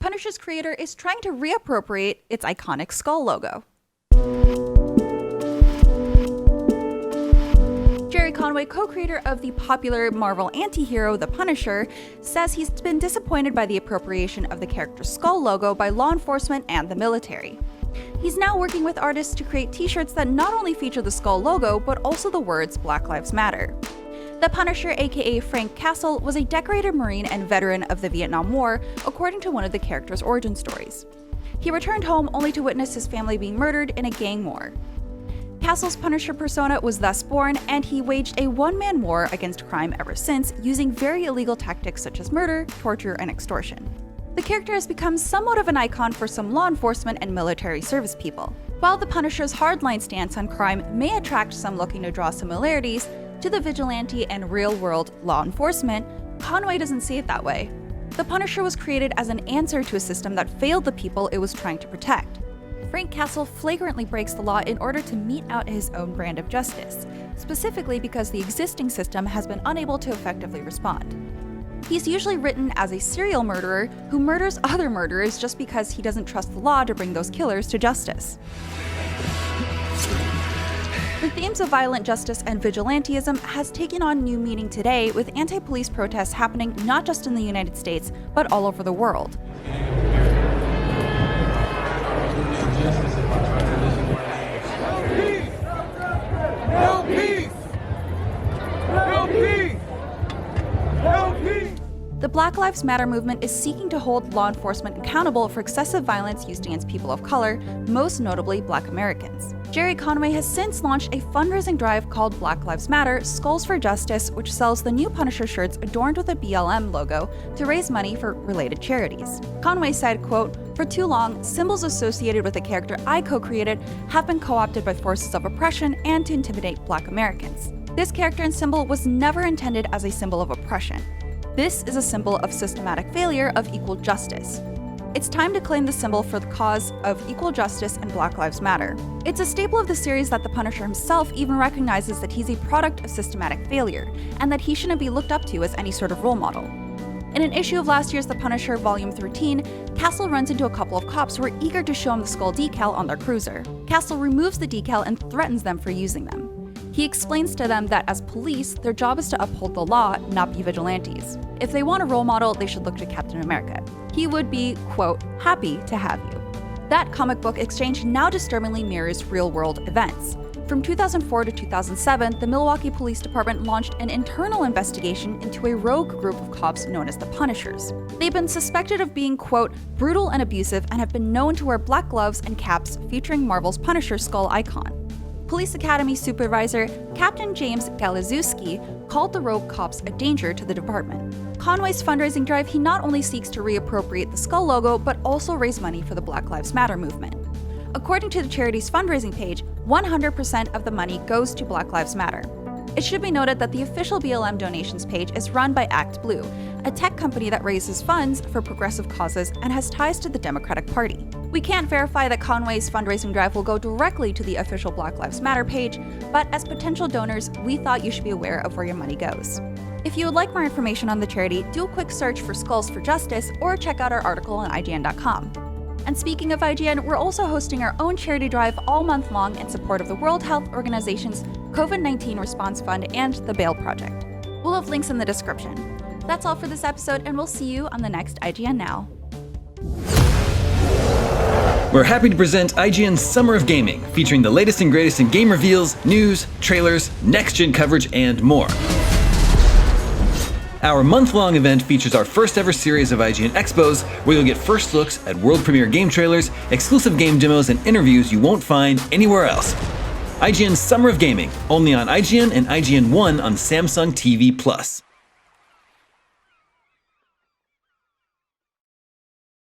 Punisher's creator is trying to reappropriate its iconic skull logo. Jerry Conway, co-creator of the popular Marvel anti-hero The Punisher, says he's been disappointed by the appropriation of the character's skull logo by law enforcement and the military. He's now working with artists to create t-shirts that not only feature the skull logo, but also the words Black Lives Matter. The Punisher, aka Frank Castle, was a decorated Marine and veteran of the Vietnam War, according to one of the character's origin stories. He returned home only to witness his family being murdered in a gang war. Castle's Punisher persona was thus born, and he waged a one-man war against crime ever since, using very illegal tactics such as murder, torture, and extortion. The character has become somewhat of an icon for some law enforcement and military service people. While the Punisher's hardline stance on crime may attract some looking to draw similarities to the vigilante and real-world law enforcement, Conway doesn't see it that way. The Punisher was created as an answer to a system that failed the people it was trying to protect. Frank Castle flagrantly breaks the law in order to mete out his own brand of justice, specifically because the existing system has been unable to effectively respond. He's usually written as a serial murderer who murders other murderers just because he doesn't trust the law to bring those killers to justice. The themes of violent justice and vigilantism has taken on new meaning today, with anti-police protests happening not just in the United States, but all over the world. No peace! No peace! No peace! The Black Lives Matter movement is seeking to hold law enforcement accountable for excessive violence used against people of color, most notably Black Americans. Jerry Conway has since launched a fundraising drive called Black Lives Matter Skulls for Justice, which sells the new Punisher shirts adorned with a BLM logo to raise money for related charities. Conway said, quote, "For too long, symbols associated with the character I co-created have been co-opted by forces of oppression and to intimidate Black Americans. This character and symbol was never intended as a symbol of oppression. This is a symbol of systematic failure of equal justice. It's time to claim the symbol for the cause of equal justice and Black Lives Matter." It's a staple of the series that the Punisher himself even recognizes that he's a product of systematic failure, and that he shouldn't be looked up to as any sort of role model. In an issue of last year's The Punisher Volume 13, Castle runs into a couple of cops who are eager to show him the skull decal on their cruiser. Castle removes the decal and threatens them for using them. He explains to them that as police, their job is to uphold the law, not be vigilantes. If they want a role model, they should look to Captain America. He would be, quote, "happy to have you." That comic book exchange now disturbingly mirrors real-world events. From 2004 to 2007, the Milwaukee Police Department launched an internal investigation into a rogue group of cops known as the Punishers. They've been suspected of being, quote, "brutal and abusive," and have been known to wear black gloves and caps featuring Marvel's Punisher skull icon. Police Academy supervisor Captain James Galiszewski called the rogue cops a danger to the department. Conway's fundraising drive, he not only seeks to reappropriate the skull logo, but also raise money for the Black Lives Matter movement. According to the charity's fundraising page, 100% of the money goes to Black Lives Matter. It should be noted that the official BLM donations page is run by Act Blue, a tech company that raises funds for progressive causes and has ties to the Democratic Party. We can't verify that Conway's fundraising drive will go directly to the official Black Lives Matter page, but as potential donors, we thought you should be aware of where your money goes. If you would like more information on the charity, do a quick search for Skulls for Justice or check out our article on IGN.com. And speaking of IGN, we're also hosting our own charity drive all month long in support of the World Health Organization's COVID-19 Response Fund and the Bail Project. We'll have links in the description. That's all for this episode, and we'll see you on the next IGN Now. We're happy to present IGN's Summer of Gaming, featuring the latest and greatest in game reveals, news, trailers, next-gen coverage, and more. Our month-long event features our first-ever series of IGN Expos, where you'll get first looks at world premiere game trailers, exclusive game demos, and interviews you won't find anywhere else. IGN's Summer of Gaming, only on IGN and IGN One on Samsung TV Plus.